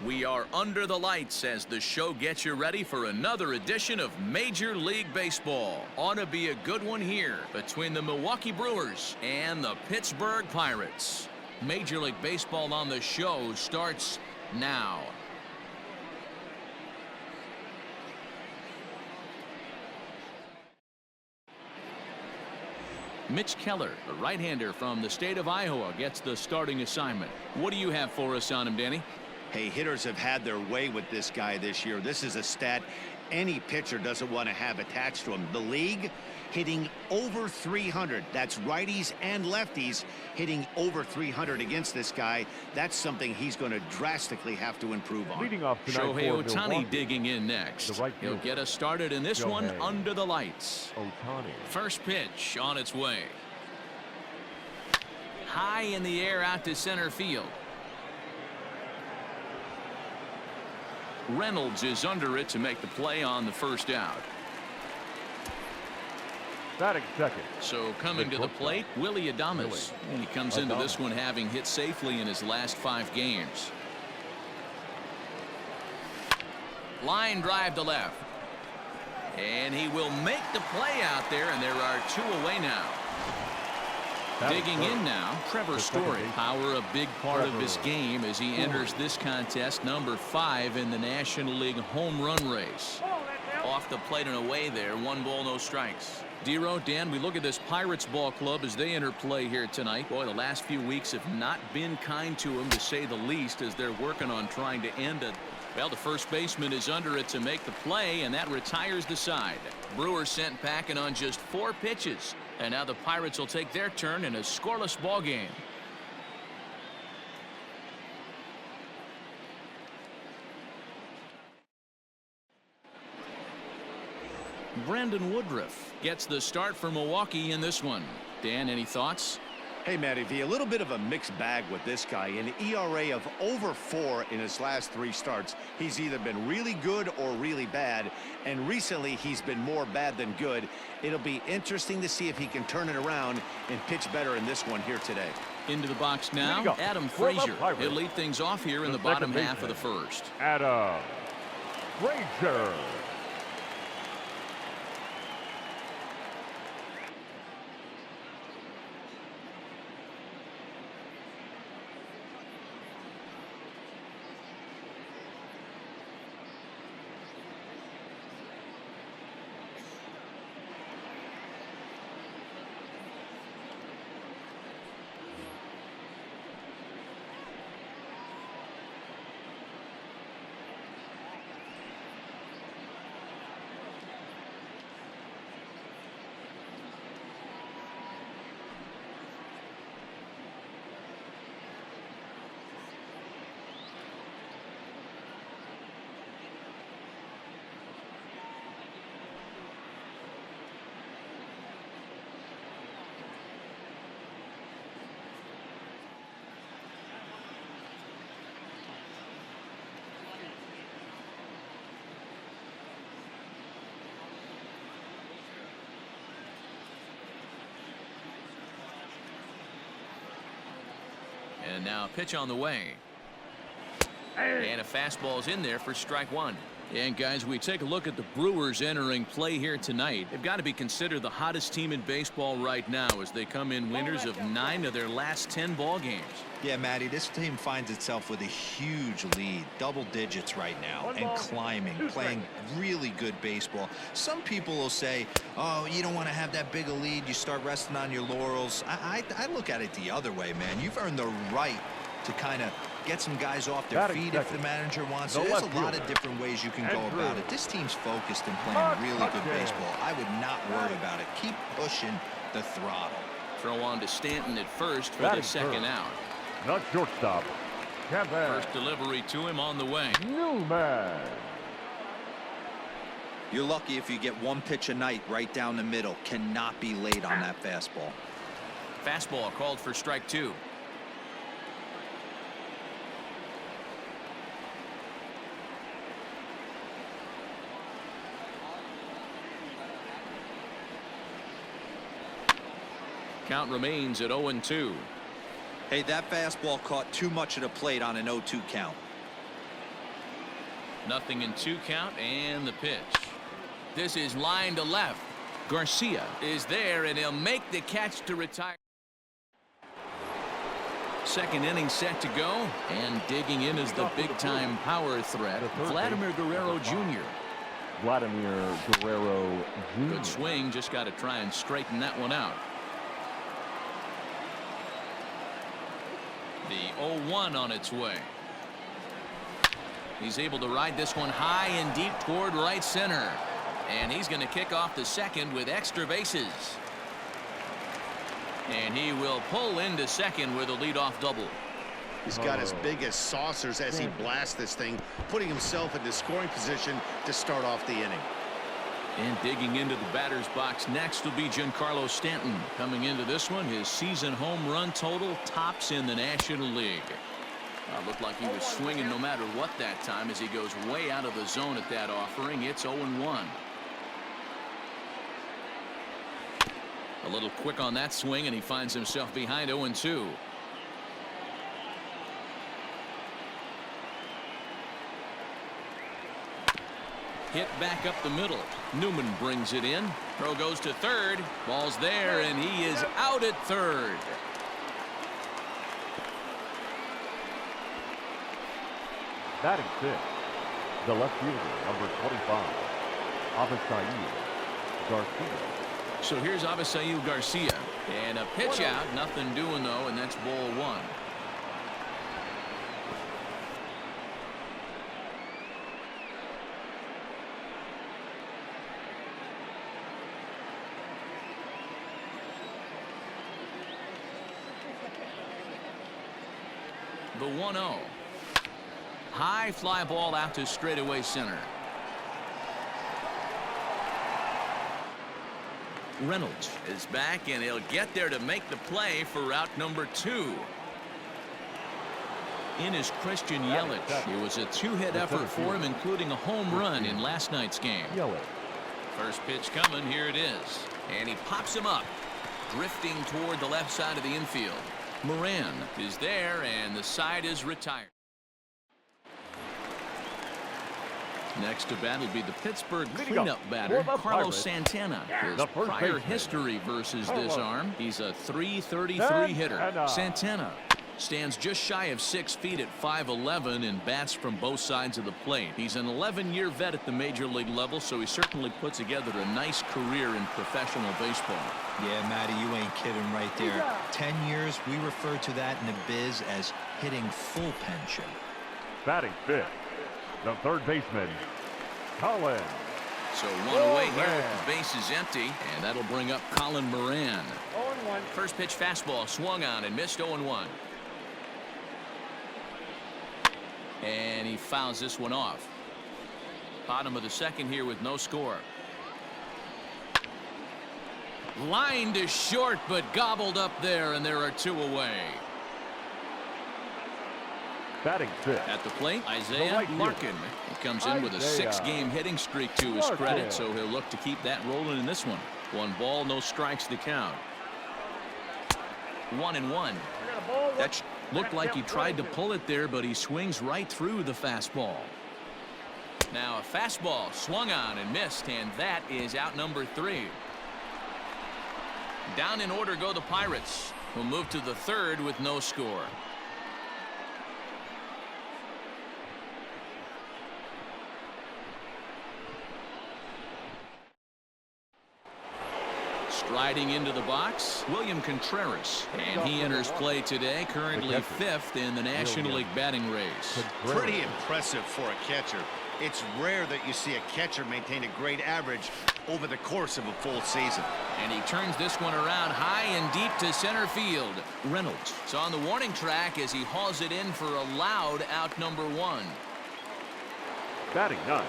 We are under the lights as the show gets you ready for another edition of Major League Baseball. Ought to be a good one here between the Milwaukee Brewers and the Pittsburgh Pirates. Major League Baseball on the show starts now. Mitch Keller, the right-hander from the state of Iowa, gets the starting assignment. What do you have for us on him, Danny? Hey, hitters have had their way with this guy this year. This is a stat any pitcher doesn't want to have attached to him. The league hitting over 300. That's righties and lefties hitting over 300 against this guy. That's something he's going to drastically have to improve on. Leading off tonight Shohei for Ohtani Milwaukee, digging in next. He'll get us started in this one under the lights. Ohtani. First pitch on its way. High in the air out to center field. Reynolds is under it to make the play on the first out. Batting second. So coming to the plate, Willy Adames. And he comes into this one having hit safely in his last 5 games. Line drive to left. And he will make the play out there, and there are 2 away now. Digging in now, Trevor Story. Power a big part of his game as he enters this contest, number 5 in the National League home run race. Off the plate and away there, 1 ball, no strikes. Dero, Dan, we look at this Pirates ball club as they enter play here tonight. Boy, the last few weeks have not been kind to them, to say the least, as they're working on trying to end it. Well, the first baseman is under it to make the play, and that retires the side. Brewers sent packing on just 4 pitches. And now the Pirates will take their turn in a scoreless ball game. Brandon Woodruff gets the start for Milwaukee in this one. Dan, any thoughts? Hey, Matty V, a little bit of a mixed bag with this guy. An ERA of over 4 in his last 3 starts. He's either been really good or really bad, and recently he's been more bad than good. It'll be interesting to see if he can turn it around and pitch better in this one here today. Into the box now, Adam Frazier. He'll lead things off here in the bottom half of the first. Adam Frazier. And now a pitch on the way. And a fastball's in there for strike 1. And guys, we take a look at the Brewers entering play here tonight. They've got to be considered the hottest team in baseball right now as they come in winners of 9 of their last 10 ball games. Yeah, Matty, this team finds itself with a huge lead, double digits right now, and climbing, playing really good baseball. Some people will say, oh, you don't want to have that big a lead, you start resting on your laurels. I look at it the other way, man. You've earned the right to kind of get some guys off their feet if the manager wants to. There's a lot of different ways you can go about it. This team's focused and playing really good baseball. I would not worry about it. Keep pushing the throttle. Throw on to Stanton at first for the second out. Not shortstop. First delivery to him on the way. Newman. You're lucky if you get 1 pitch a night right down the middle. Cannot be late on that fastball. Fastball called for strike 2. Count remains at 0-2. Hey, that fastball caught too much of the plate on an 0-2 count. Nothing in 2 count, and the pitch. This is line to left. Garcia is there, and he'll make the catch to retire. Second inning set to go, and digging in is the big-time power threat, Vladimir Guerrero Jr. Vladimir Guerrero Jr. Good swing, just got to try and straighten that one out. The 0-1 on its way. He's able to ride this one high and deep toward right center. And he's going to kick off the second with extra bases. And he will pull into second with a leadoff double. He's got as big as saucers as he blasts this thing, putting himself into scoring position to start off the inning. And digging into the batter's box next will be Giancarlo Stanton. Coming into this one, his season home run total tops in the National League. Looked like he was swinging no matter what that time as he goes way out of the zone at that offering. It's 0-1. A little quick on that swing, and he finds himself behind 0-2. Hit back up the middle. Newman brings it in. Throw goes to third. Ball's there, and he is out at third. Batting 6, the left fielder, number 25, Avisail Garcia. So here's Avisail Garcia. And a pitch out. Nothing doing, though, and that's ball 1. The 1-0. High fly ball out to straightaway center. Reynolds is back, and he'll get there to make the play for route number 2. In is Christian Yelich. It was a 2-hit effort for him, including a home run in last night's game. First pitch coming. Here it is. And he pops him up, drifting toward the left side of the infield. Moran is there, and the side is retired. Next to bat will be the Pittsburgh cleanup batter, Carlos Santana. His prior history versus this arm, he's a .333 hitter. Santana stands just shy of 6 feet at 5'11" and bats from both sides of the plate. He's an 11-year vet at the major league level, so he certainly puts together a nice career in professional baseball. Yeah, Matty, you ain't kidding right there. 10 years, we refer to that in the biz as hitting full pension. Batting 5th, the third baseman, Colin. So one away here with the base is empty, and that'll bring up Colin Moran. 0-1. First pitch fastball swung on and missed. 0-1. And he fouls this one off. Bottom of the second here with no score. Line to short, but gobbled up there, and there are 2 away. Batting 5th. At the plate, Isaiah Larkin. He comes in with a 6-game hitting streak to his credit, so he'll look to keep that rolling in this one. 1 ball, no strikes to count. 1-1. That looked like he tried to pull it there, but he swings right through the fastball. Now a fastball swung on and missed, and that is out number 3. Down in order go the Pirates, who move to the third with no score. Striding into the box, William Contreras, and he enters play today, currently 5th in the National League batting race. Pretty impressive for a catcher. It's rare that you see a catcher maintain a great average over the course of a full season. And he turns this one around high and deep to center field. Reynolds is on the warning track as he hauls it in for a loud out number 1. Batting 9.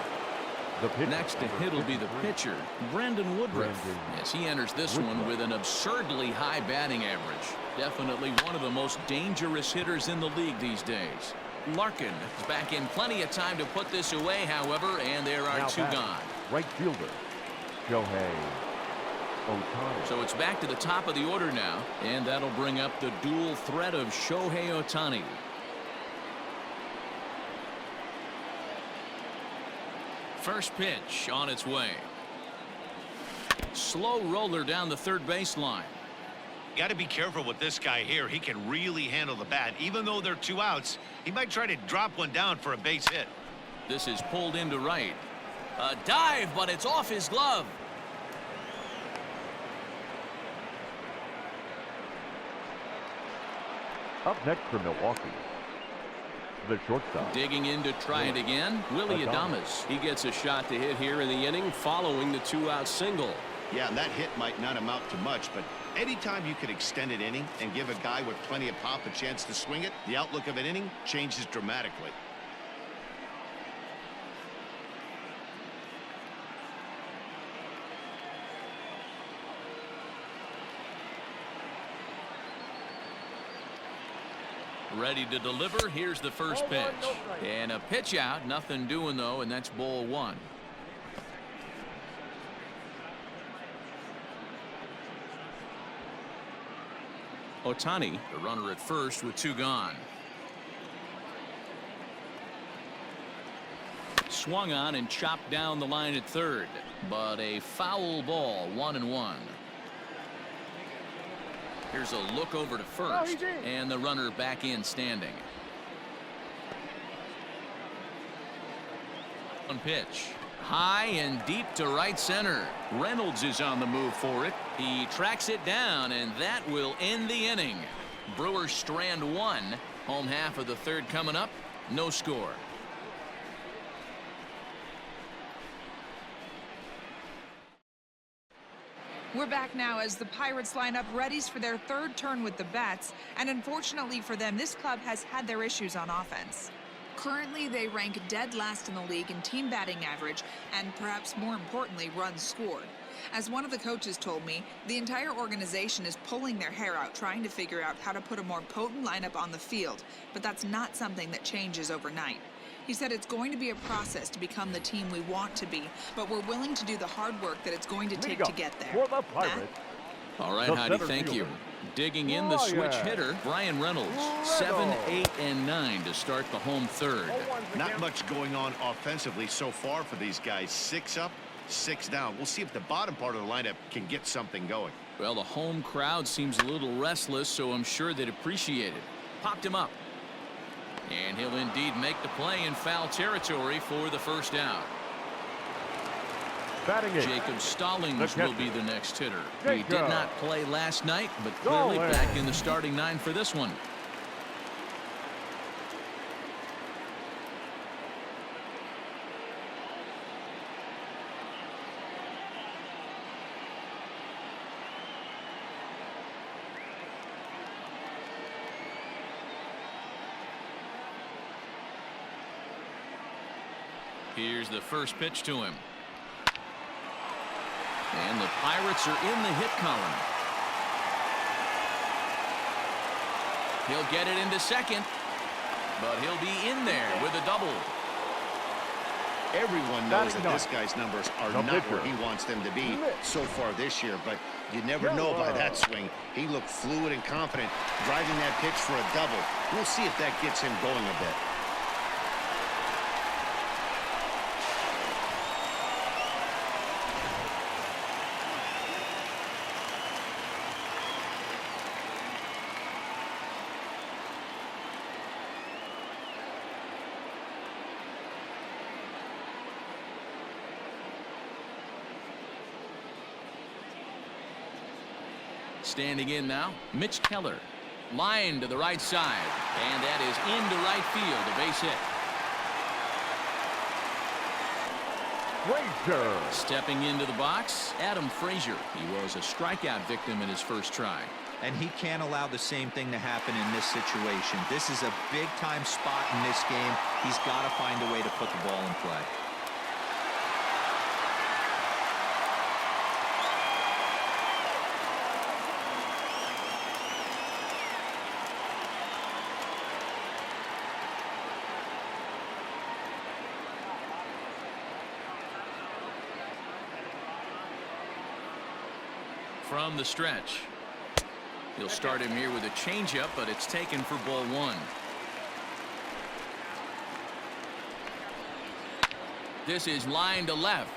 Next to hit will be the pitcher, Brandon Woodruff. Yes, he enters this one with an absurdly high batting average. Definitely one of the most dangerous hitters in the league these days. Larkin is back in plenty of time to put this away, however, and there are 2 gone. Right fielder, Shohei Ohtani. So it's back to the top of the order now, and that'll bring up the dual threat of Shohei Ohtani. First pitch on its way. Slow roller down the third baseline. Got to be careful with this guy here. He can really handle the bat. Even though they're 2 outs, he might try to drop one down for a base hit. This is pulled into right. A dive, but it's off his glove. Up next for Milwaukee, the shortstop. Digging in to try it again, Willie Adames. He gets a shot to hit here in the inning following the 2-out single. Yeah, and that hit might not amount to much, but anytime you can extend an inning and give a guy with plenty of pop a chance to swing it, the outlook of an inning changes dramatically. Ready to deliver. Here's the first pitch. And a pitch out. Nothing doing, though, and that's ball 1. Ohtani, the runner at first with 2 gone. Swung on and chopped down the line at third. But a foul ball, 1-1. Here's a look over to first, and the runner back in standing. One pitch. High and deep to right center. Reynolds is on the move for it. He tracks it down, and that will end the inning. Brewers strand 1. Home half of the third coming up. No score. We're back now as the Pirates line up readies for their third turn with the bats, and unfortunately for them, this club has had their issues on offense. Currently, they rank dead last in the league in team batting average and perhaps more importantly, runs scored. As one of the coaches told me, the entire organization is pulling their hair out trying to figure out how to put a more potent lineup on the field, but that's not something that changes overnight. He said it's going to be a process to become the team we want to be, but we're willing to do the hard work that it's going to take to get there. For the Pirates. All right, Heidi, thank you. Digging in the switch hitter, Brian Reynolds. 7, 8, and 9 to start the home third. Not much going on offensively so far for these guys. 6 up, 6 down. We'll see if the bottom part of the lineup can get something going. Well, the home crowd seems a little restless, so I'm sure they'd appreciate it. Popped him up. And he'll indeed make the play in foul territory for the first out. Batting it. Jacob Stallings will be the next hitter. He Jacob. did not play last night, but clearly back in the starting 9 for this one. Here's the first pitch to him. And the Pirates are in the hit column. He'll get it into second, but he'll be in there with a double. Everyone knows that this guy's numbers are not where he wants them to be so far this year, but you never know by that swing. He looked fluid and confident, driving that pitch for a double. We'll see if that gets him going a bit. Standing in now, Mitch Keller. Line to the right side, and that is into right field, a base hit. Frazier. Stepping into the box, Adam Frazier. He was a strikeout victim in his first try. And he can't allow the same thing to happen in this situation. This is a big-time spot in this game. He's got to find a way to put the ball in play. From the stretch. He'll start him here with a changeup, but it's taken for ball 1. This is line to left.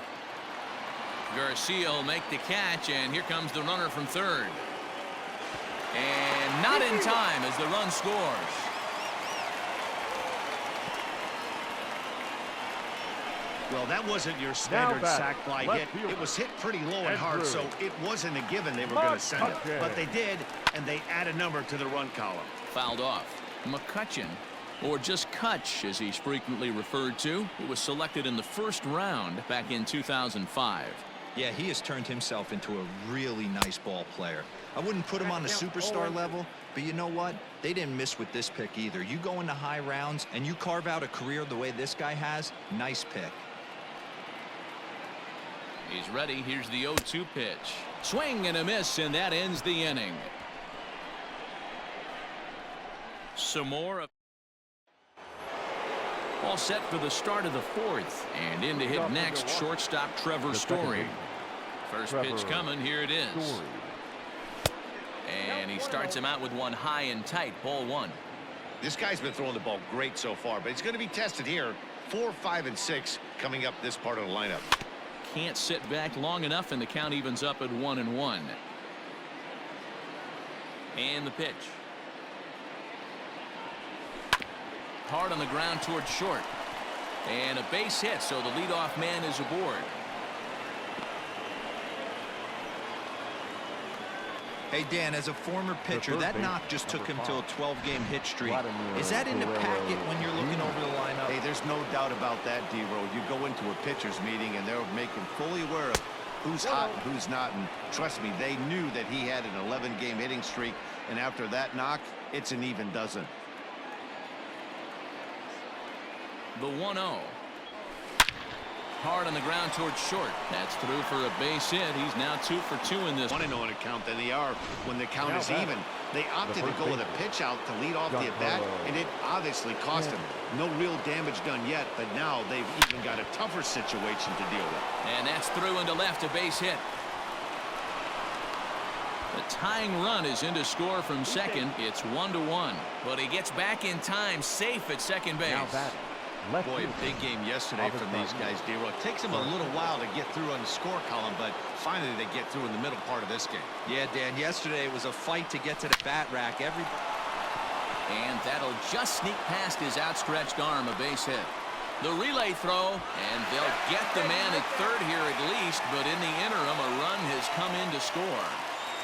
Garcia will make the catch, and here comes the runner from third. And not in time as the run scores. Well, that wasn't your standard sac fly hit. It was hit pretty low and hard, so it wasn't a given they were going to send it. But they did, and they add a number to the run column. Fouled off. McCutcheon, or just Kutch as he's frequently referred to, who was selected in the first round back in 2005. Yeah, he has turned himself into a really nice ball player. I wouldn't put him on the superstar level, but you know what? They didn't miss with this pick either. You go into high rounds and you carve out a career the way this guy has, nice pick. He's ready. Here's the 0-2 pitch. Swing and a miss, and that ends the inning. Some more. All set for the start of the fourth. And in to hit next, shortstop Trevor Story. First pitch coming. Here it is. And he starts him out with one high and tight. Ball one. This guy's been throwing the ball great so far, but he's going to be tested here. 4, 5, and 6 coming up this part of the lineup. Can't sit back long enough, and the count evens up at 1-1. And the pitch. Hard on the ground towards short. And a base hit, so the leadoff man is aboard. Hey, Dan, as a former pitcher, that knock just took him to a 12-game hit streak. Is that in the packet when you're looking over the lineup? Hey, there's no doubt about that, D-Row. You go into a pitcher's meeting, and they'll make him fully aware of who's hot and who's not. And trust me, they knew that he had an 11-game hitting streak. And after that knock, it's an even dozen. The 1-0. Hard on the ground towards short. That's through for a base hit. He's now 2 for 2 in this. 1-0 on a count than they are when the count is even. They opted to go with a pitch out to lead off the at-bat, and it obviously cost him. No real damage done yet, but now they've even got a tougher situation to deal with. And that's through into left, a base hit. The tying run is in to score from second. It's 1-1, but he gets back in time, safe at second base. Boy, a big game yesterday from these guys, D-Row. It takes them a little while to get through on the score column, but finally they get through in the middle part of this game. Yeah, Dan, yesterday it was a fight to get to the bat rack. And that'll just sneak past his outstretched arm, a base hit. The relay throw, and they'll get the man at third here at least, but in the interim, a run has come in to score.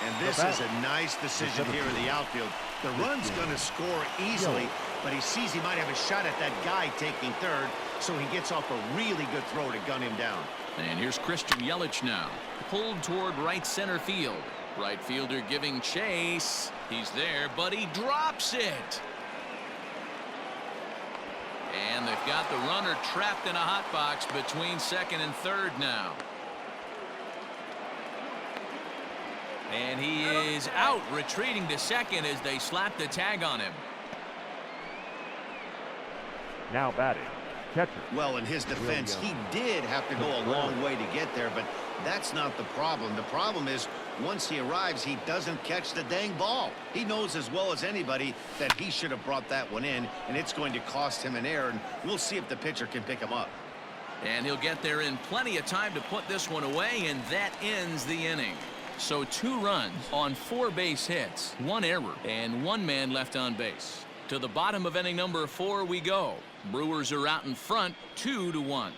And this is a nice decision here in the outfield. The run's going to score easily, but he sees he might have a shot at that guy taking third, so he gets off a really good throw to gun him down. And here's Christian Yelich now, pulled toward right center field. Right fielder giving chase. He's there, but he drops it. And they've got the runner trapped in a hot box between second and third now. And he is out, retreating to second as they slap the tag on him. Now batting, catcher. Well, in his defense, he did have to go a long way to get there, but that's not the problem. The problem is once he arrives, he doesn't catch the dang ball. He knows as well as anybody that he should have brought that one in, and it's going to cost him an error, and we'll see if the pitcher can pick him up. And he'll get there in plenty of time to put this one away, and that ends the inning. So 2 runs on 4 base hits, 1 error, and 1 man left on base. To the bottom of inning number 4 we go. Brewers are out in front, 2-1.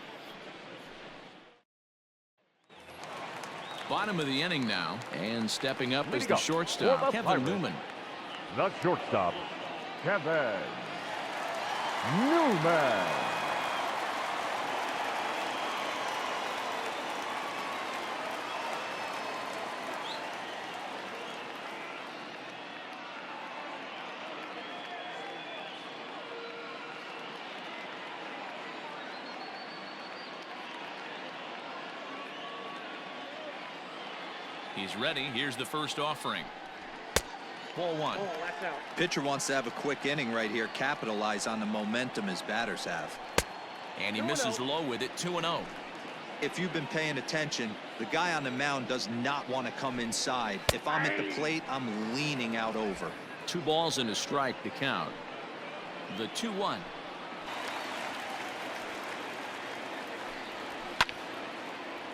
Bottom of the inning now, and stepping up is the shortstop, Kevin Newman. The shortstop, Kevin Newman. He's ready. Here's the first offering. Ball 1. Pitcher wants to have a quick inning right here, capitalize on the momentum his batters have. And he misses low with it, 2-0. If you've been paying attention, the guy on the mound does not want to come inside. If I'm at the plate, I'm leaning out over. 2 balls and a strike to count. The 2-1.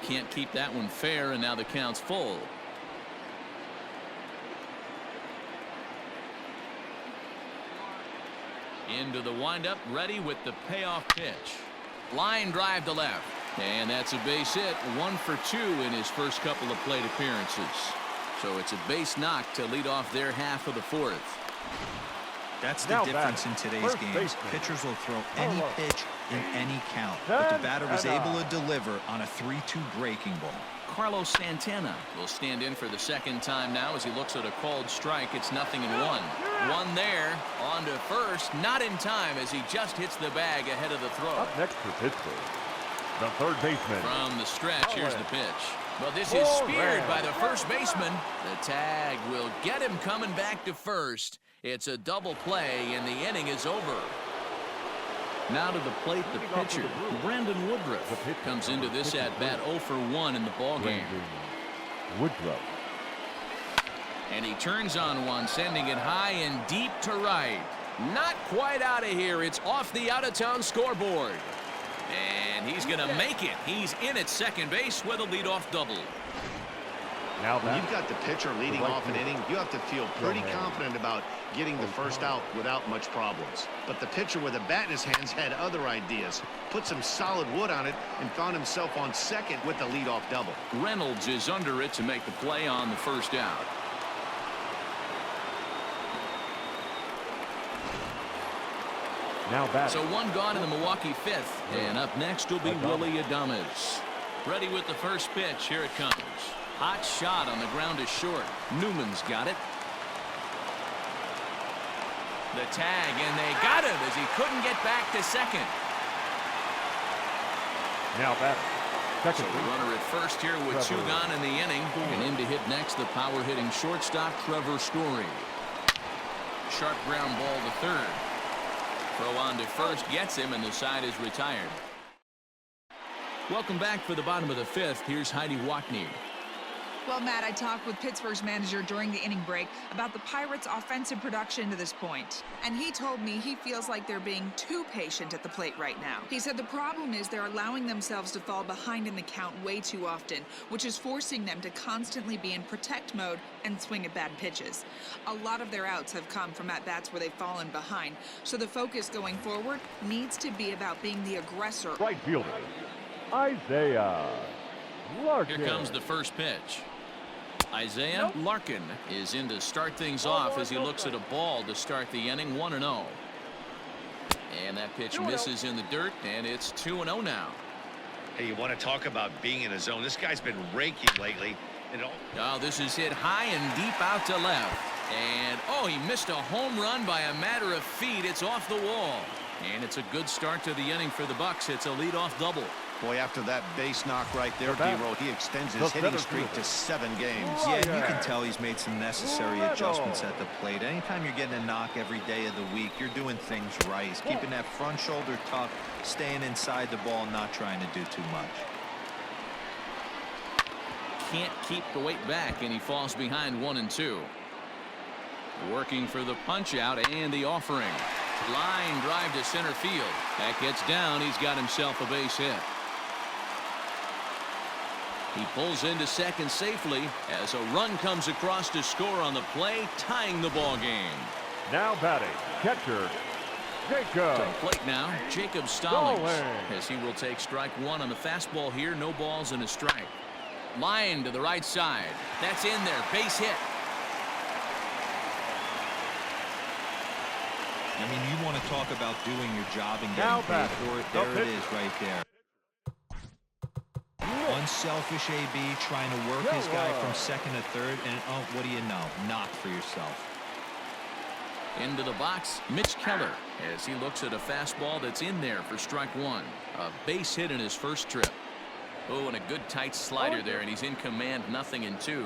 Can't keep that one fair, and now the count's full. Into the windup, ready with the payoff pitch. Line drive to left. And that's a base hit, 1 for 2 in his first couple of plate appearances. So it's a base knock to lead off their half of the fourth. That's the difference in today's games. Pitchers will throw any pitch in any count, but the batter was able to deliver on a 3-2 breaking ball. Carlos Santana will stand in for the second time now as he looks at a called strike. It's 0-1. One there, on to first, not in time as he just hits the bag ahead of the throw. Up next for Pittsburgh, the third baseman. From the stretch, here's the pitch. Well, this is speared by the first baseman. The tag will get him coming back to first. It's a double play, and the inning is over. Now to the plate, the pitcher, Brandon Woodruff, comes into this at-bat 0 for 1 in the ballgame. Woodruff. And he turns on one, sending it high and deep to right. Not quite out of here. It's off the out-of-town scoreboard. And he's going to make it. He's in at second base with a leadoff double. Now when you've got the pitcher leading off an inning, you have to feel pretty confident about getting the first out without much problems. But the pitcher with a bat in his hands had other ideas. Put some solid wood on it and found himself on second with the leadoff double. Reynolds is under it to make the play on the first out. Now back. So one gone in the Milwaukee fifth. And up next will be Willie Adames. Ready with the first pitch. Here it comes. Hot shot on the ground is short. Newman's got it. The tag, and they got him as he couldn't get back to second. Now back. So the runner at first here with 2 gone in the inning. And in to hit next, the power-hitting shortstop, Trevor Story. Sharp ground ball to third. Throw on to first gets him, and the side is retired. Welcome back for the bottom of the fifth. Here's Heidi Watney. Well, Matt, I talked with Pittsburgh's manager during the inning break about the Pirates' offensive production to this point. And he told me he feels like they're being too patient at the plate right now. He said the problem is they're allowing themselves to fall behind in the count way too often, which is forcing them to constantly be in protect mode and swing at bad pitches. A lot of their outs have come from at-bats where they've fallen behind, so the focus going forward needs to be about being the aggressor. Right fielder, Isaiah Larkin. Here comes the first pitch. Isaiah Larkin is in to start things off as he looks at a ball to start the inning. 1-0. And that pitch misses in the dirt, and it's 2-0 now. Hey, you want to talk about being in a zone? This guy's been raking lately. Oh, this is hit high and deep out to left. And, oh, he missed a home run by a matter of feet. It's off the wall. And it's a good start to the inning for the Bucks. It's a leadoff double. Boy, after that base knock right there, D-Roll, he extends his hitting streak to 7 games. Yeah, and you can tell he's made some necessary adjustments at the plate. Anytime you're getting a knock every day of the week, you're doing things right. He's keeping that front shoulder tucked, staying inside the ball, not trying to do too much. Can't keep the weight back, and he falls behind 1-2. Working for the punch out and the offering. Line drive to center field. That gets down. He's got himself a base hit. He pulls into second safely as a run comes across to score on the play, tying the ball game. Now batting, catcher Jacob. To the plate now, Jacob Stallings, as he will take strike one on the fastball here. No balls and a strike. Line to the right side. That's in there. Base hit. I mean, you want to talk about doing your job and getting paid for it. There it is right there. Unselfish AB trying to work his guy from second to third, and oh, what do you know? Knock for yourself. Into the box, Mitch Keller, as he looks at a fastball that's in there for strike one. A base hit in his first trip. Oh, and a good tight slider there, and he's in command, 0-2.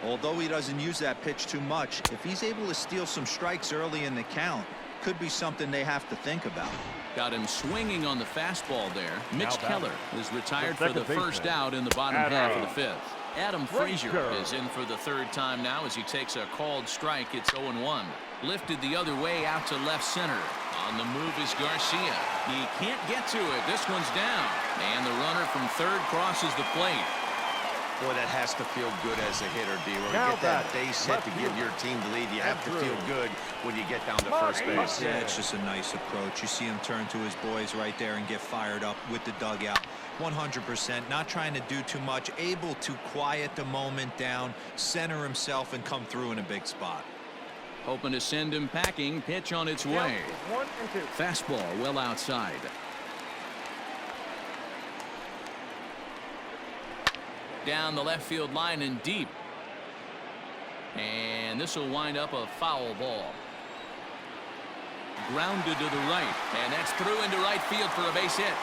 Although he doesn't use that pitch too much, if he's able to steal some strikes early in the count, could be something they have to think about. Got him swinging on the fastball there. Mitch Keller is retired for the first out in the bottom half of the fifth. Adam Frazier is in for the third time now as he takes a called strike. It's 0-1. Lifted the other way out to left center. On the move is Garcia. He can't get to it. This one's down. And the runner from third crosses the plate. Boy, that has to feel good as a hitter, D-Roy. Now Get that batting, base hit to give your team the lead. You have to feel good when you get down to first base. Yeah, it's just a nice approach. You see him turn to his boys right there and get fired up with the dugout. 100%, not trying to do too much, able to quiet the moment down, center himself, and come through in a big spot. Hoping to send him packing. Pitch on its way. 1 and 2. Fastball well outside. Down the left field line and deep. And this will wind up a foul ball. Grounded to the right. And that's through into right field for a base hit.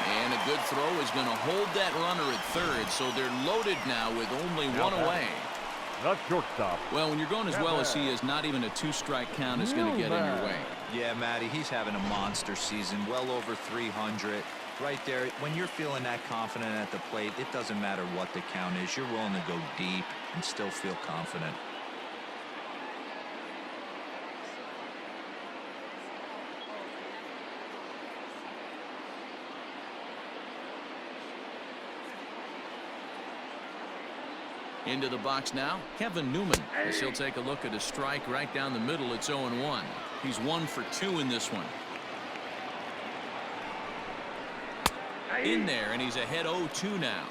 And a good throw is going to hold that runner at third. So they're loaded now with only one away. The shortstop. Well, when you're going as well as he is, not even a 2-strike count is going to get in your way. Yeah, Matty, he's having a monster season, well over 300. Right there, when you're feeling that confident at the plate, it doesn't matter what the count is. You're willing to go deep and still feel confident. Into the box now, Kevin Newman, as he'll take a look at a strike right down the middle. It's 0-1. He's 1 for 2 in this one. In there, and he's ahead 0-2 now.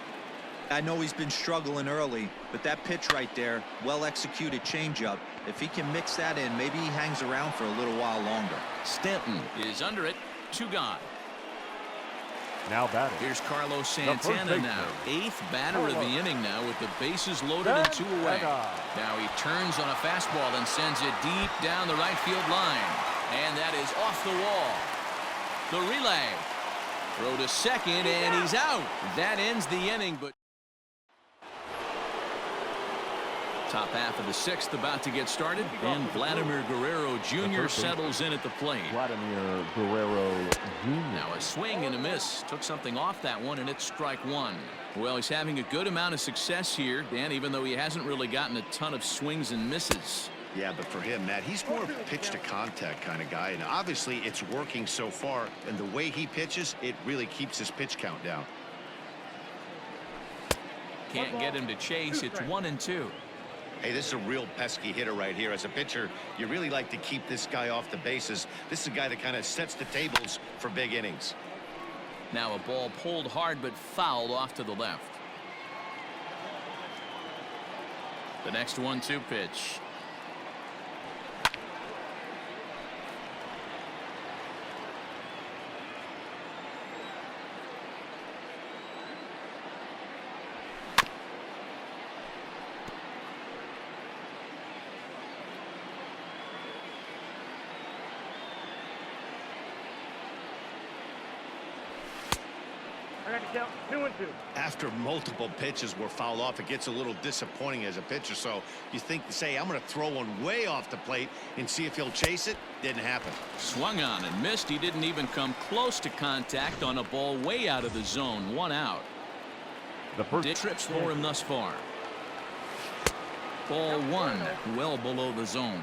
I know he's been struggling early, but that pitch right there, well-executed changeup, if he can mix that in, maybe he hangs around for a little while longer. Stanton is under it. 2 gone. Now batting. Here's Carlos Santana now. 8th batter of the inning now with the bases loaded and 2 away. Now he turns on a fastball and sends it deep down the right field line. And that is off the wall. The relay. Throw to second, and he's out. That ends the inning, but top half of the 6th about to get started, and Vladimir Guerrero Jr. settles in at the plate. Vladimir Guerrero Jr. Now a swing and a miss. Took something off that one, and it's strike 1. Well, he's having a good amount of success here, Dan, even though he hasn't really gotten a ton of swings and misses. Yeah, but for him, Matt, he's more of a pitch-to-contact kind of guy, and obviously it's working so far, and the way he pitches, it really keeps his pitch count down. Can't get him to chase. It's 1-2. Hey, this is a real pesky hitter right here. As a pitcher, you really like to keep this guy off the bases. This is a guy that kind of sets the tables for big innings. Now a ball pulled hard but fouled off to the left. The next 1-2 pitch. After multiple pitches were fouled off, it gets a little disappointing as a pitcher. So you think to say, I'm going to throw one way off the plate and see if he'll chase it. Didn't happen. Swung on and missed. He didn't even come close to contact on a ball way out of the zone. 1 out. The first Trips for him thus far. Ball 1, well below the zone.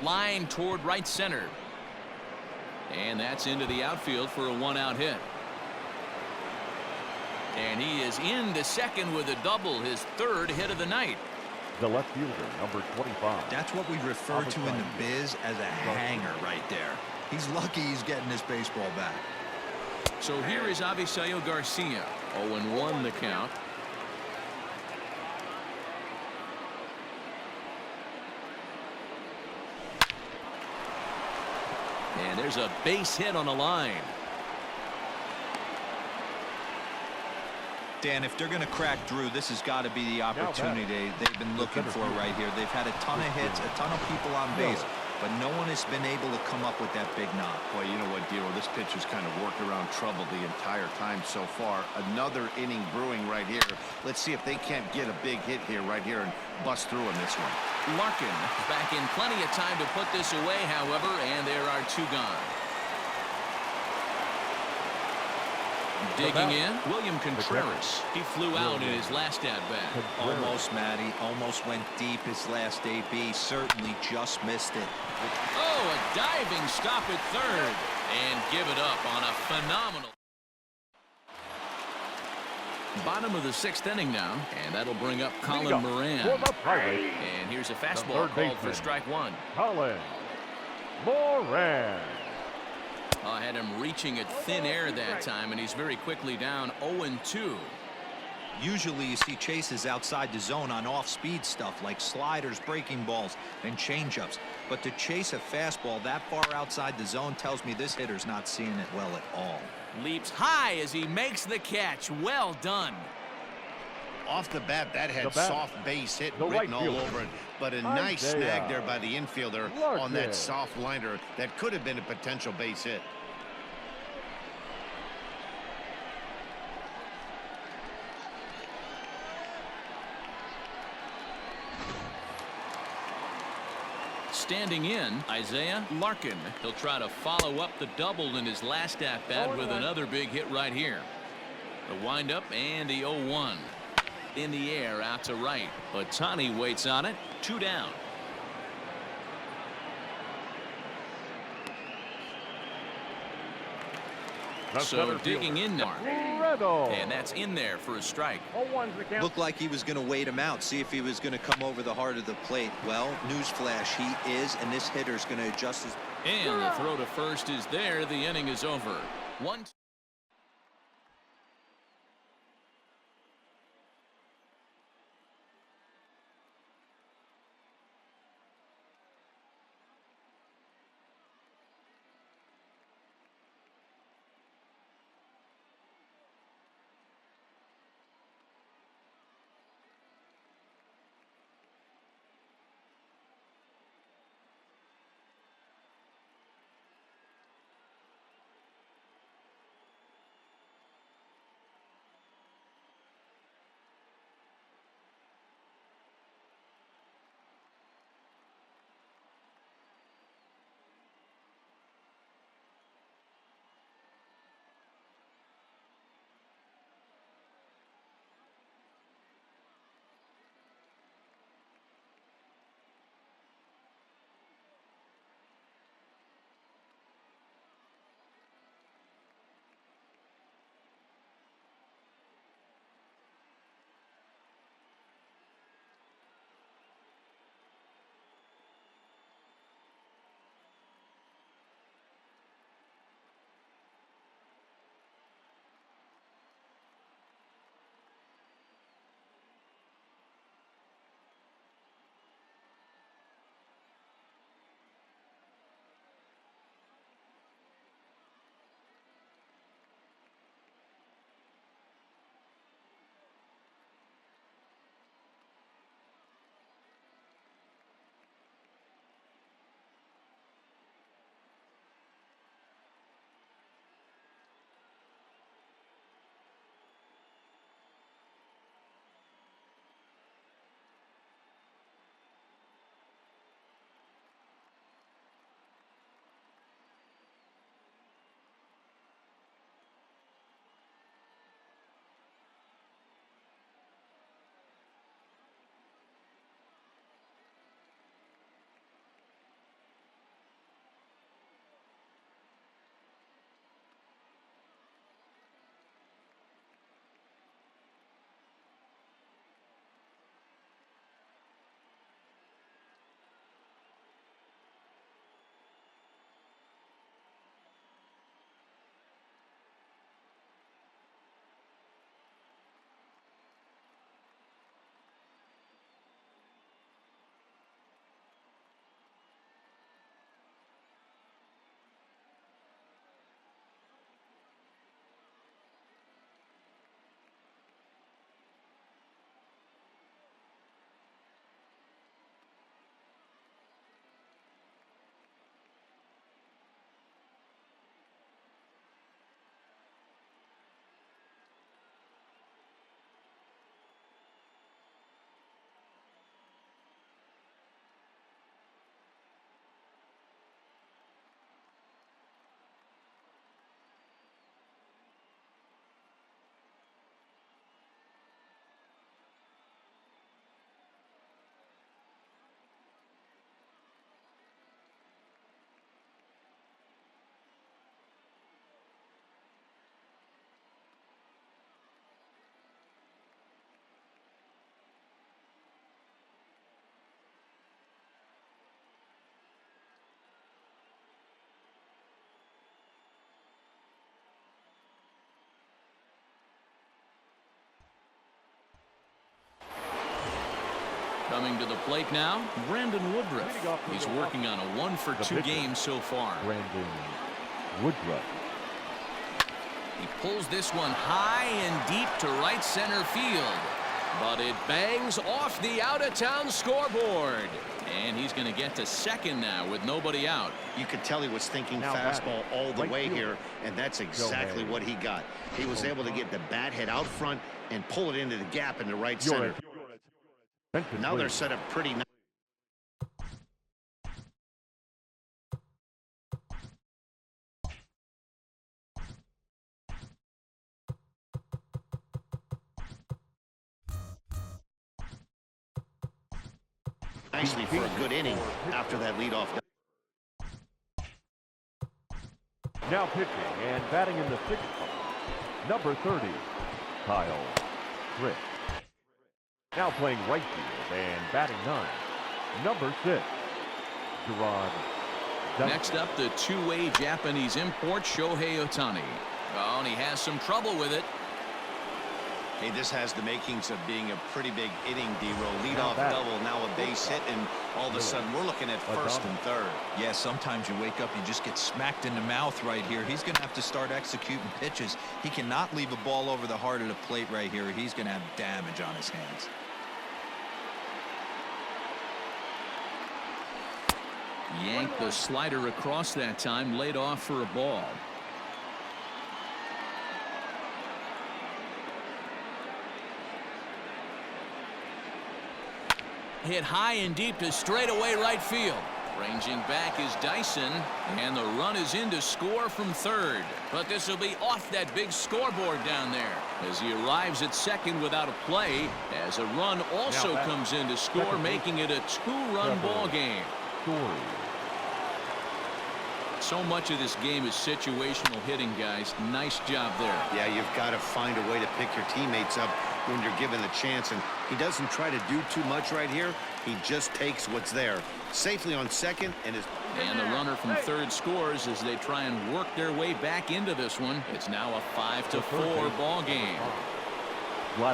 Line toward right center. And that's into the outfield for a 1-out hit. And he is into second with a double, his 3rd hit of the night. The left fielder, number 25. That's what we refer to in the biz as a hanger right there. He's lucky he's getting this baseball back. So here is Avisail Garcia. 0-1 the count. And there's a base hit on the line. Dan, if they're going to crack Drew, this has got to be the opportunity they've been looking for right here. They've had a ton of hits, a ton of people on base, but no one has been able to come up with that big knock. Boy, you know what, Dero, this pitcher's kind of worked around trouble the entire time so far. Another inning brewing right here. Let's see if they can't get a big hit here right here and bust through in this one. Larkin back in plenty of time to put this away, however, and there are 2 gone. Digging in, William Contreras. He flew out in his last at-bat. Almost, Matty. Almost went deep his last AB. Certainly just missed it. Oh, a diving stop at third. And give it up on a phenomenal. Bottom of the 6th inning now, and that'll bring up Colin Moran. And here's a fastball called for strike one. Colin Moran. I had him reaching at thin air that time, and he's very quickly down 0-2. Usually you see chases outside the zone on off-speed stuff like sliders, breaking balls, and changeups. But to chase a fastball that far outside the zone tells me this hitter's not seeing it well at all. Leaps high as he makes the catch. Well done. Off the bat, that had soft base hit written all over it. But a nice snag there by the infielder on that soft liner that could have been a potential base hit. Standing in, Isaiah Larkin. He'll try to follow up the double in his last at-bat with another big hit right here. The windup and the 0-1. In the air out to right. Ohtani waits on it. 2 down. So digging in now. And that's in there for a strike. Looked like he was going to wait him out, see if he was going to come over the heart of the plate. Well, newsflash, he is, and this hitter's going to adjust his. And the throw to first is there. The inning is over. 1. Coming to the plate now, Brandon Woodruff. He's working on a 1-for-2 game so far. Brandon Woodruff. He pulls this one high and deep to right center field. But it bangs off the out-of-town scoreboard. And he's going to get to second now with nobody out. You could tell he was thinking Now fastball all the right way field. here, and that's exactly what he got. He was able to get the bat head out front and pull it into the gap in the right center. Now they're set up pretty nice. Nicely for a good inning after that leadoff. Now pitching and batting in the sixth spot, number 30, Kyle Britt. Now playing right field and batting ninth, number 6, Gerard. Next up, the two-way Japanese import, Shohei Ohtani. Oh, and he has some trouble with it. Hey, this has the makings of being a pretty big inning, D-Roll. Leadoff double, now a base hit, and all of a sudden we're looking at first and third. Yeah, sometimes you wake up, you just get smacked in the mouth right here. He's going to have to start executing pitches. He cannot leave a ball over the heart of the plate right here. He's going to have damage on his hands. Yanked the slider across that time, laid off for a ball. Hit high and deep to straightaway right field. Ranging back is Dyson, and the run is in to score from third. But this will be off that big scoreboard down there as he arrives at second without a play, as a run also comes in to score, making it a two-run ball game. So much of this game is situational hitting, guys. Nice job there. Yeah, you've got to find a way to pick your teammates up when you're given the chance, and he doesn't try to do too much right here. He just takes what's there. Safely on second, and the runner from third scores as they try and work their way back into this one. It's now a 5-4 ball game.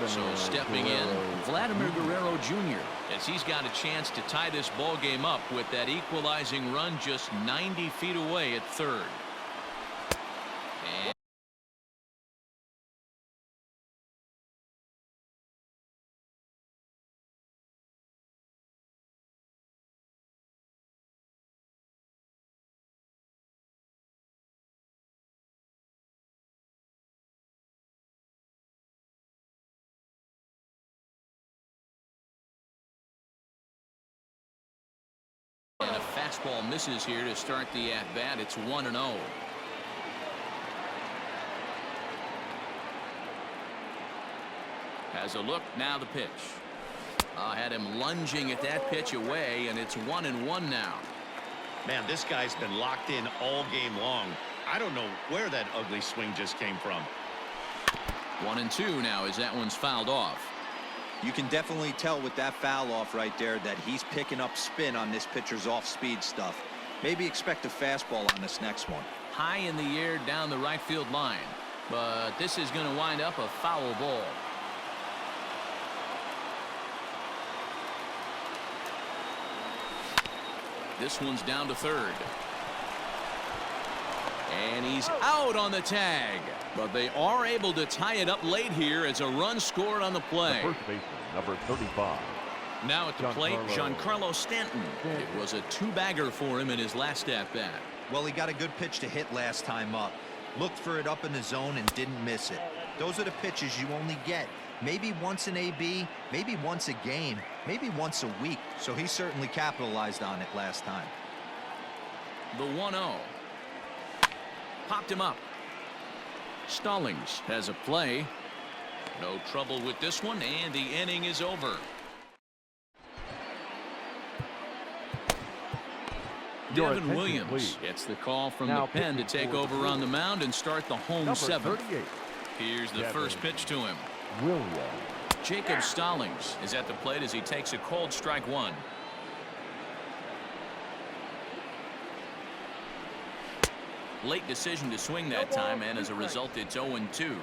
So stepping in, Vladimir Guerrero Jr. as he's got a chance to tie this ball game up with that equalizing run just 90 feet away at third. And a fastball misses here to start the at-bat. It's 1-0. Has a look, now the pitch. Had him lunging at that pitch away, and it's 1-1 now. man, this guy's been locked in all game long. I don't know where that ugly swing just came from. 1-2 now as that one's fouled off. You can definitely tell with that foul off right there that he's picking up spin on this pitcher's off-speed stuff. Maybe expect a fastball on this next one. High in the air down the right field line, but this is going to wind up a foul ball. This one's down to third. And he's out on the tag. But they are able to tie it up late here as a run scored on the play. The first baseman, number 35. Now at the plate, Giancarlo Stanton. It was a two-bagger for him in his last at-bat. Well, he got a good pitch to hit last time up. Looked for it up in the zone and didn't miss it. Those are the pitches you only get maybe once in AB, maybe once a game, maybe once a week. So he certainly capitalized on it last time. The 1-0. Popped him up. Stallings has a play. No trouble with this one, and the inning is over. Devin Williams gets the call from the pen to take over on the mound and start the home seventh. Here's the first pitch to him. Jacob Stallings is at the plate as he takes a cold strike one. Late decision to swing that time, and as a result it's 0-2.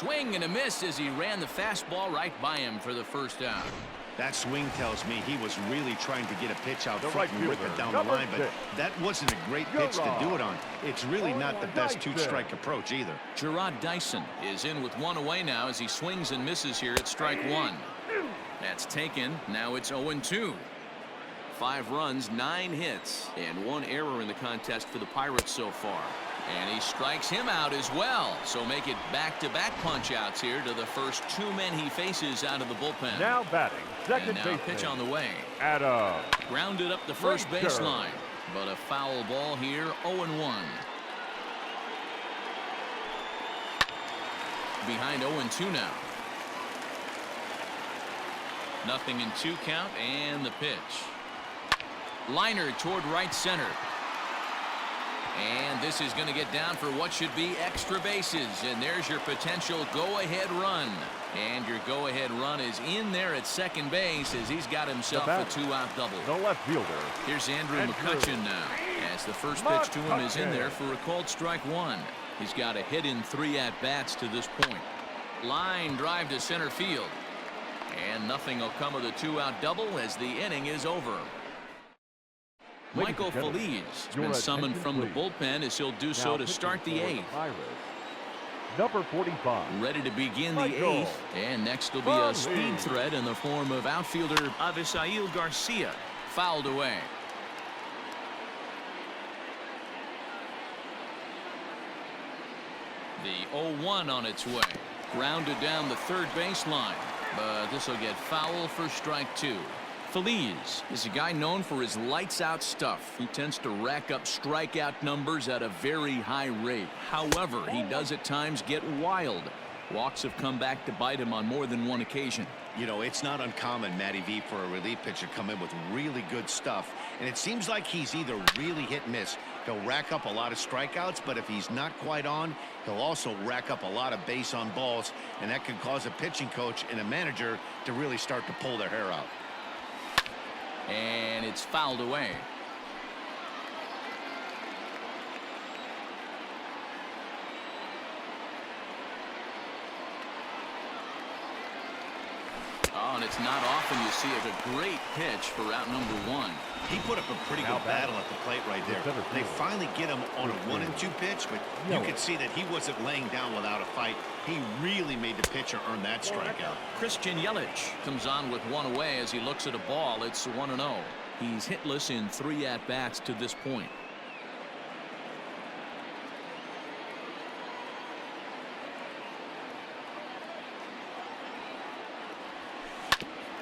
Swing and a miss as he ran the fastball right by him for the first out. That swing tells me he was really trying to get a pitch out The front right and rip fielder, it down the number line, but 6. that wasn't a great pitch to do it on. It's really not the best Dyson. two-strike approach either. Gerard Dyson is in with one away now as he swings and misses here at strike one. That's taken. Now it's 0-2. 5 runs, 9 hits, and 1 error in the contest for the Pirates so far. And he strikes him out as well. So make it back-to-back punch-outs here to the first 2 men he faces out of the bullpen. Now batting, second And now baseman. pitch on the way. Adam. Grounded up the first Priters. baseline. But a foul ball here, 0-1. Behind 0-2 now. 0-2 count, and the pitch. Liner toward right center. And this is going to get down for what should be extra bases. And there's your potential go-ahead run. And your go-ahead run is in there at second base as he's got himself a 2-out double. The left fielder. Here's Andrew McCutcheon now. As the first pitch to him is in there for a called strike one. He's got a hit in 3 at-bats to this point. Line drive to center field. And nothing will come of the 2-out double as the inning is over. Michael Feliz has been summoned from the bullpen as he'll do so to start the 8th. Number 45. Ready to begin the 8th. And next will be a speed threat in the form of outfielder Avisail Garcia. Fouled away. The 0-1 on its way. Grounded down the third baseline. But this will get foul for strike 2. Feliz is a guy known for his lights-out stuff. He tends to rack up strikeout numbers at a very high rate. However, he does at times get wild. Walks have come back to bite him on more than one occasion. You know, it's not uncommon, Matty V, for a relief pitcher to come in with really good stuff. And it seems like he's either really hit and miss. He'll rack up a lot of strikeouts, but if he's not quite on, he'll also rack up a lot of base on balls. And that can cause a pitching coach and a manager to really start to pull their hair out. And it's fouled away. Oh, and it's not often you see a great pitch for out number 1. He put up a pretty good battle at the plate right there. They finally get him on a 1-2 pitch, but you could see that he wasn't laying down without a fight. He really made the pitcher earn that strikeout. Christian Yelich comes on with 1 away as he looks at a ball. It's 1-0. He's hitless in 3 at-bats to this point.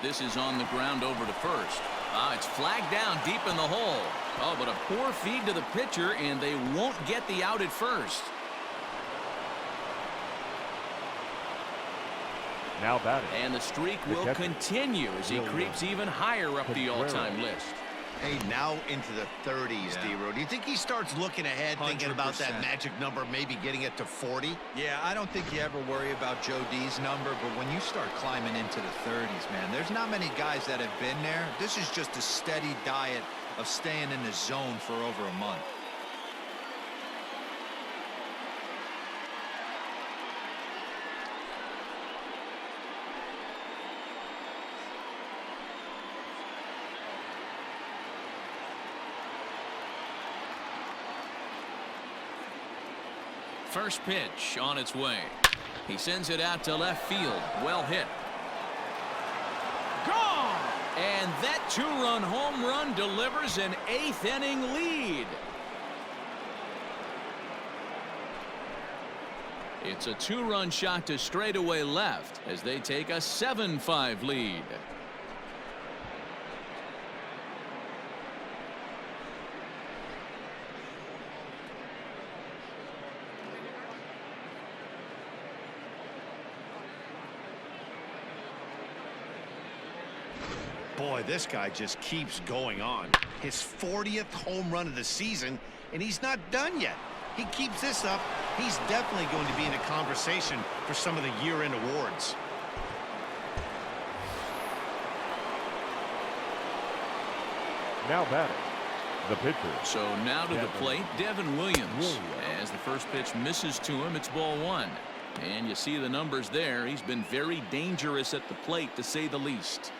This is on the ground over to first. It's flagged down deep in the hole. Oh, but a poor feed to the pitcher, and they won't get the out at first. Now batting. And the streak will continue as he creeps even higher up the all-time list. Hey, now into the 30s, D-Row. Do you think he starts looking ahead, thinking about that magic number, maybe getting it to 40? Yeah, I don't think you ever worry about Joe D's number, but when you start climbing into the 30s, man, there's not many guys that have been there. This is just a steady diet of staying in the zone for over a month. First pitch on its way. He sends it out to left field. Well hit. Gone! And that 2-run home run delivers an 8th inning lead. It's a 2-run shot to straightaway left as they take a 7-5 lead. Boy, this guy just keeps going on. His 40th home run of the season, and he's not done yet. He keeps this up, he's definitely going to be in a conversation for some of the year-end awards. Now batting, the pitcher. So now to the plate, Devin Williams. As the first pitch misses to him, it's ball 1. And you see the numbers there. He's been very dangerous at the plate, to say the least.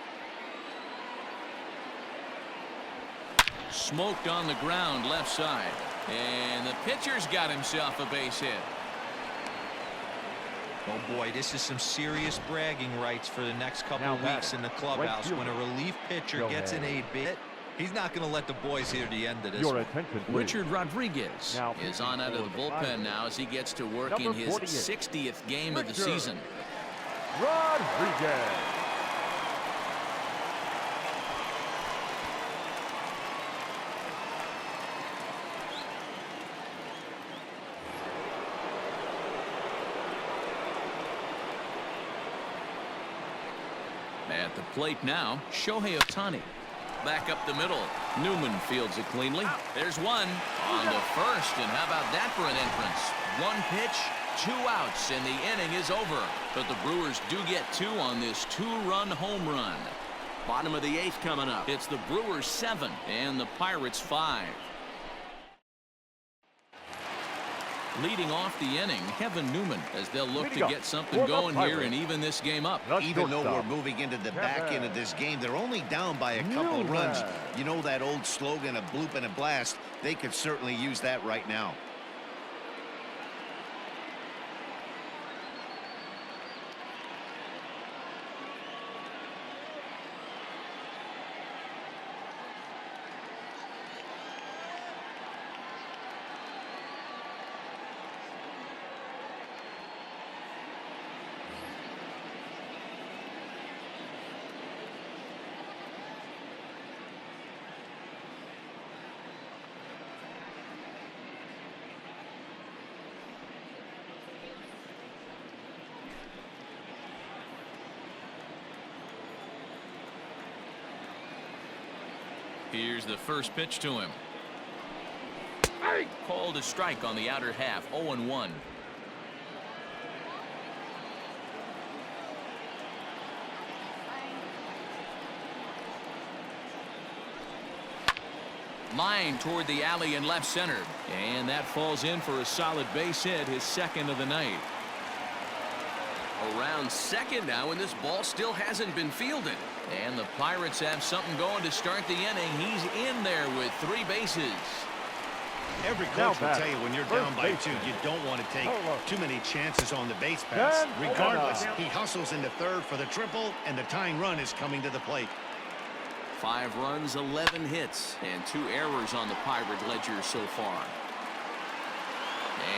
Smoked on the ground left side. And the pitcher's got himself a base hit. Oh boy, this is some serious bragging rights for the next couple of weeks in the clubhouse. When a relief pitcher gets an 8-bit, he's not going to let the boys hear the end of this. Richard Rodriguez is on out of the bullpen now as he gets to work in his 60th game of the season. Rodriguez. At the plate now, Shohei Ohtani. Back up the middle. Newman fields it cleanly. There's one on to first, and how about that for an entrance? One pitch, 2 outs, and the inning is over. But the Brewers do get 2 on this 2-run home run. Bottom of the 8th coming up. It's the Brewers 7 and the Pirates 5. Leading off the inning, Kevin Newman, as they'll look to get something going here and even this game up. Even though we're moving into the back end of this game, they're only down by a couple of runs. You know that old slogan, a bloop and a blast? They could certainly use that right now. Here's the first pitch to him. Called a strike on the outer half. 0-1. Line toward the alley in left center. And that falls in for a solid base hit, his second of the night. Around second now, and this ball still hasn't been fielded. And the Pirates have something going to start the inning. He's in there with 3 bases. Every coach will tell you when you're down by 2, you don't want to take too many chances on the base pass. Regardless, he hustles into third for the triple, and the tying run is coming to the plate. 5 runs, 11 hits, and 2 errors on the Pirate ledger so far.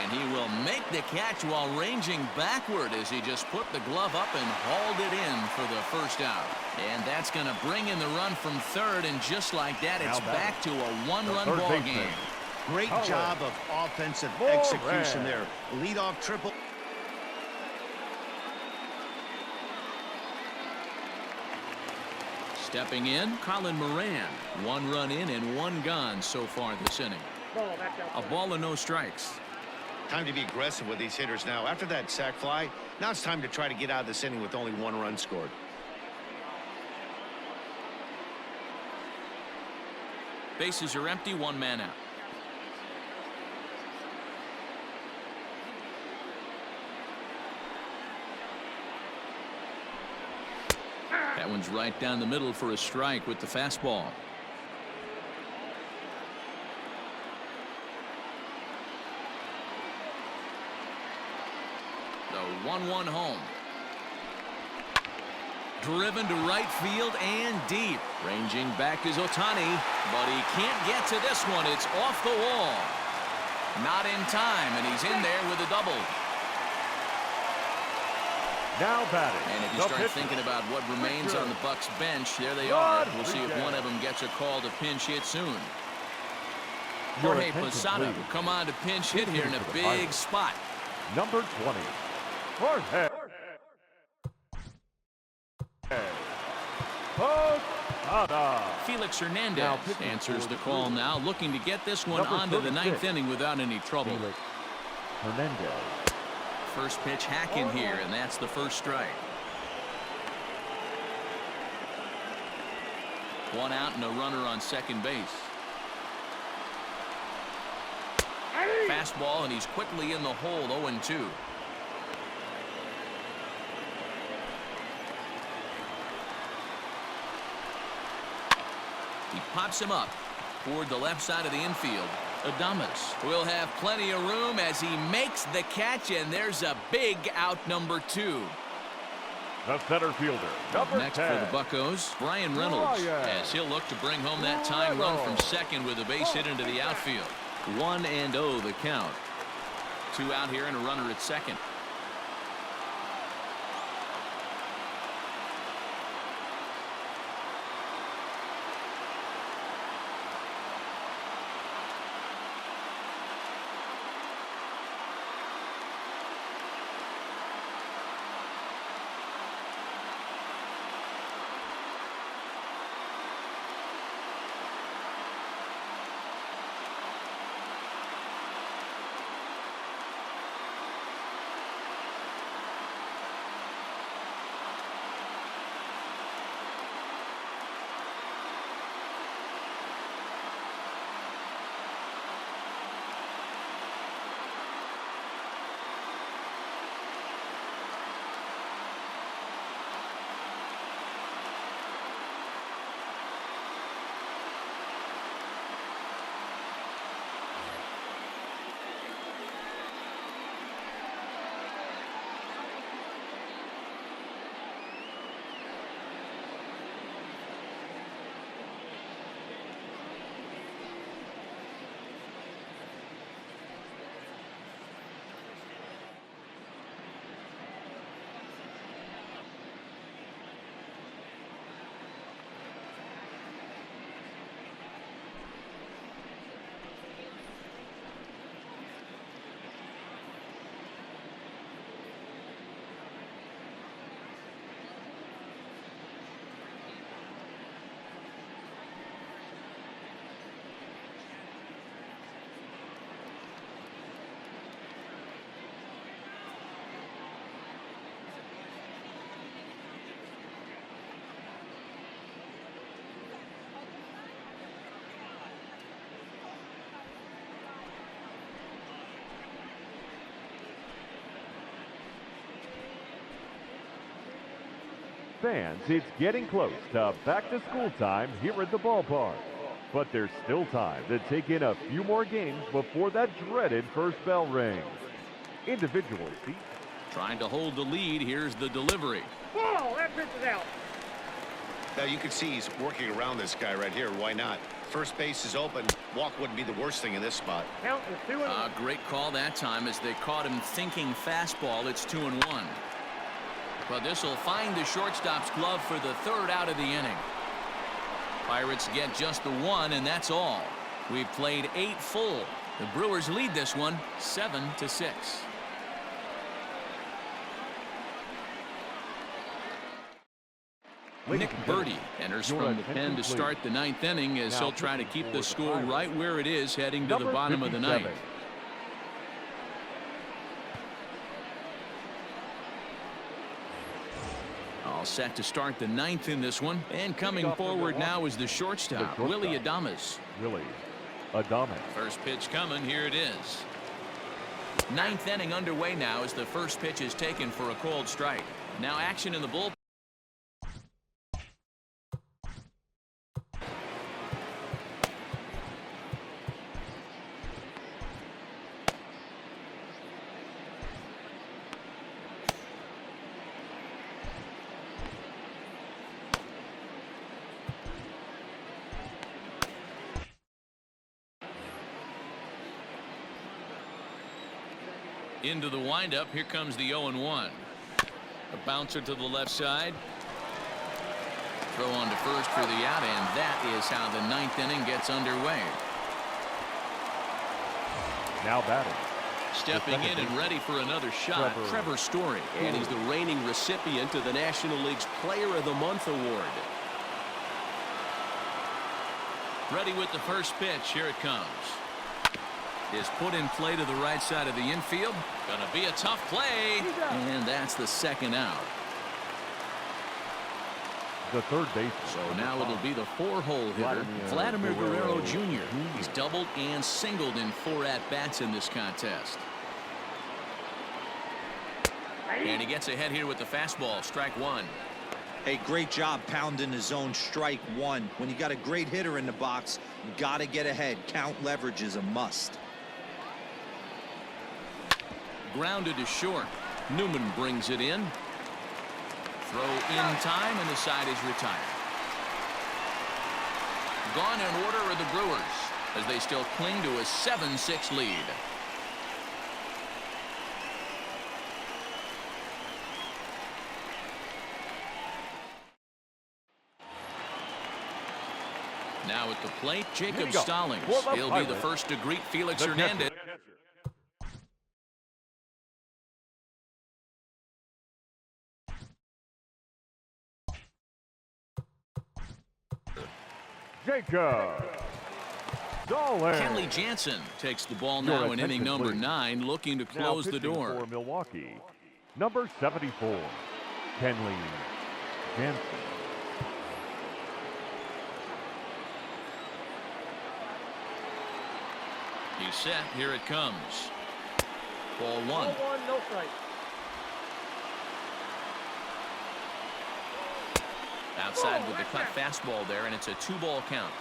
And he will make the catch while ranging backward as he just put the glove up and hauled it in for the first out. And that's going to bring in the run from third, and just like that, it's back to a 1-run ball game. Great job of offensive execution there. Leadoff triple. Stepping in, Colin Moran. 1 run in and 1 gone so far this inning. A ball and no strikes. Time to be aggressive with these hitters now. After that sac fly, now it's time to try to get out of this inning with only 1 run scored. Bases are empty, 1 man out. That one's right down the middle for a strike with the fastball. The 1-1 home. Driven to right field and deep. Ranging back is Ohtani, but he can't get to this one. It's off the wall. Not in time, and he's in there with a double. Now batting. And if you start thinking about what remains on the Bucs bench, there they are. We'll see if one of them gets a call to pinch hit soon. Jorge Posada will come on to pinch hit here in a big spot. Number 20, Jorge Posada. Felix Hernandez answers the call now, looking to get this one onto the 9th inning without any trouble. Felix Hernandez. First pitch hack in here, and that's the first strike. 1 out and a runner on second base. Fastball, and he's quickly in the hole. 0-2. He pops him up toward the left side of the infield. Adames will have plenty of room as he makes the catch, and there's a big out number 2. The center fielder, number Next 10. for the Buccos, Brian Reynolds, as he'll look to bring home that tying run from second with a base hit into the outfield. 1-0 the count. 2 out here and a runner at second. Fans, it's getting close to back-to-school time here at the ballpark. But there's still time to take in a few more games before that dreaded first bell rings. Individual seats. Trying to hold the lead. Here's the delivery. Ball, that pitch is out. Now you can see he's working around this guy right here. Why not? First base is open. Walk wouldn't be the worst thing in this spot. Count is 2-1. Great call that time as they caught him thinking fastball. It's 2-1. But this will find the shortstop's glove for the 3rd out of the inning. Pirates get just the 1, and that's all. We've played 8 full. The Brewers lead this one 7-6. Nick Birdie enters from the pen to start the 9th inning as he'll try to keep the score right where it is heading to the bottom of the 9th. All set to start the 9th in this one, and coming forward now is the shortstop, Willie Adames. First pitch coming. Here it is. 9th inning underway now as the first pitch is taken for a called strike. Now action in the bullpen. Into the windup. Here comes the 0-1. A bouncer to the left side. Throw on to first for the out, and that is how the 9th inning gets underway. Now batting. Stepping in and ready for another shot, Trevor Story. And he's the reigning recipient of the National League's Player of the Month award. Ready with the first pitch. Here it comes. Is put in play to the right side of the infield. Gonna be a tough play. And that's the 2nd out. The third base. So now it'll be the 4-hole hitter, Vladimir Guerrero Jr. He's doubled and singled in 4 at-bats in this contest. And he gets ahead here with the fastball. Strike 1. Hey, great job pounding the zone strike one. When you got a great hitter in the box, you got to get ahead. Count leverage is a must. Grounded to short. Newman brings it in. Throw in time, and the side is retired. Gone in order are the Brewers as they still cling to a 7-6 lead. Now at the plate, Jacob Stallings. He'll be the first to greet Felix Hernandez. Jacob Stallings. Kenley Jansen takes the ball now in inning number 9, looking to close the door. For Milwaukee, number 74, Kenley Jansen. He's set. Here it comes. Ball 1. Ball 1, no strike. Outside with the cut fastball there, and it's a 2-ball count.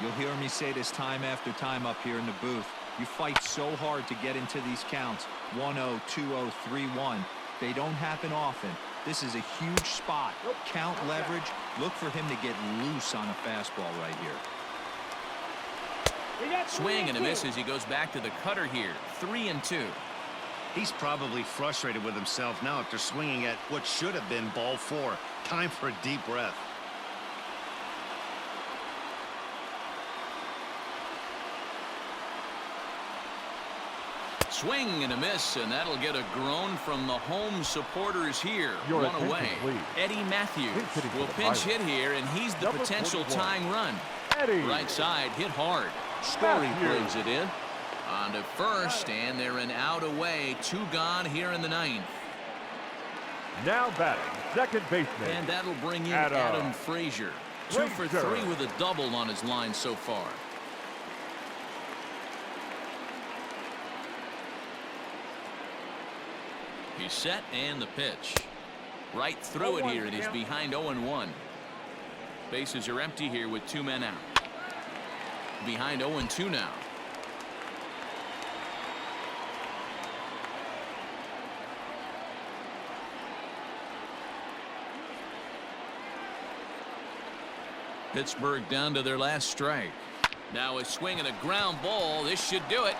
You'll hear me say this time after time up here in the booth. You fight so hard to get into these counts. 1-0, 2-0, 3-1. They don't happen often. This is a huge spot. Count leverage. Look for him to get loose on a fastball right here. Swing and a miss as he goes back to the cutter here. 3-2. He's probably frustrated with himself now after swinging at what should have been ball 4. Time for a deep breath. Swing and a miss, and that'll get a groan from the home supporters here. Your One away. please. Eddie Matthews will pinch hit here, and he's the Number potential 41. tying run. Eddie. Right side, hit hard. Story brings it in. On to first, and they're an out away. 2 gone here in the 9th. Now batting, second baseman. And that'll bring in Adam Adam Frazier. 2 for 3 Frazier. with a double on his line so far. He's set, and the pitch. Right through it here. It is behind 0-1. Bases are empty here with 2 men out. Behind 0-2 now. Pittsburgh down to their last strike. Now a swing and a ground ball. This should do it.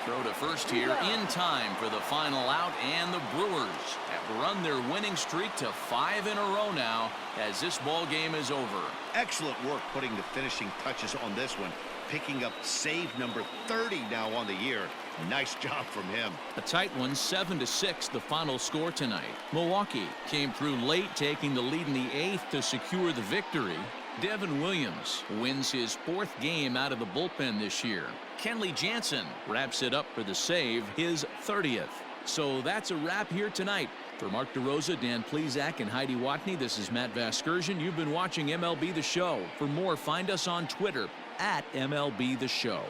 Throw to first here in time for the final out, and the Brewers have run their winning streak to 5 in a row now as this ball game is over. Excellent work putting the finishing touches on this one. Picking up save number 30 now on the year. Nice job from him. A tight one, 7-6, the final score tonight. Milwaukee came through late, taking the lead in the 8th to secure the victory. Devin Williams wins his 4th game out of the bullpen this year. Kenley Jansen wraps it up for the save, his 30th. So that's a wrap here tonight. For Mark DeRosa, Dan Plesac, and Heidi Watney, this is Matt Vasgersian. You've been watching MLB The Show. For more, find us on Twitter at MLB The Show.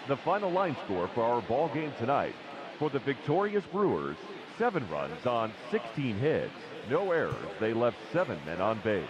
The final line score for our ball game tonight. For the victorious Brewers, 7 runs on 16 hits. No errors. They left 7 men on base.